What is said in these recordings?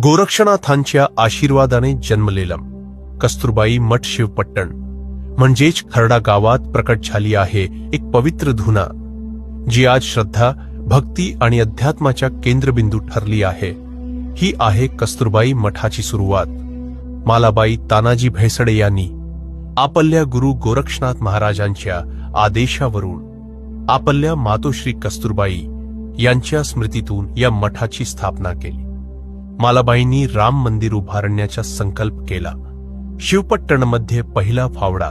गोरक्षनाथांच्या आशीर्वादाने जन्मलेलं कस्तुरबाई मठ शिवपट्टण म्हणजेच खर्डा गावात प्रकट झाली आहे एक पवित्र धुना, जी आज श्रद्धा, भक्ती आणि अध्यात्माच्या केंद्रबिंदू ठरली आहे. ही आहे कस्तुरबाई मठाची सुरुवात. मालाबाई तानाजी भेसडे यांनी आपल्या गुरु गोरक्षनाथ महाराजांच्या आदेशावरून आपल्या मातोश्री कस्तुरबाई यांच्या स्मृतीतून या मठाची स्थापना केली. मालाबाईंनी राम मंदिर उभारण्याचा संकल्प केला. शिवपट्टणमध्ये पहिला फावडा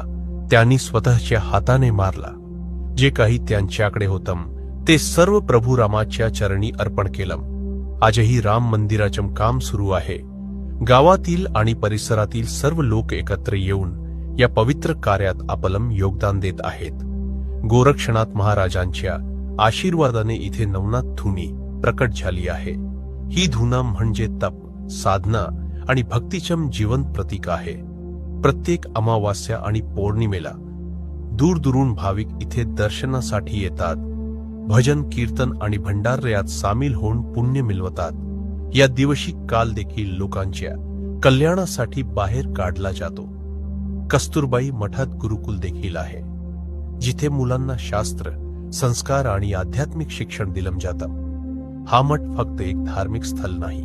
त्यांनी स्वतःच्या हाताने मारला. जे काही त्यांच्याकडे होतं ते सर्व प्रभू रामाच्या चरणी अर्पण केलं. आजही राम मंदिराचे काम सुरू आहे. गावातील आणि परिसरातील सर्व लोक एकत्र येऊन या पवित्र कार्यात आपलं योगदान देत आहेत. गोरक्षनाथ महाराजांच्या आशीर्वादाने इथे नवनाथ धुनी प्रकट झाली आहे. ही धुना म्हणजे तप, साधना आणि भक्तीचं जीवंत प्रतीक आहे. प्रत्येक अमावास्या आणि पौर्णिमेला दूरदूरून भाविक इथे दर्शनासाठी येतात. भजन, कीर्तन आणि भंडाऱ्यात सामील होऊन पुण्य मिळवतात. या दिवशी काल देखील लोकांच्या कल्याणासाठी बाहेर काढला जातो. कस्तुरबाई मठात गुरुकुल देखील आहे, जिथे मुलांना शास्त्र, संस्कार आणि आध्यात्मिक शिक्षण दिलं जातं. हा मठ फक्त एक धार्मिक स्थळ नाही,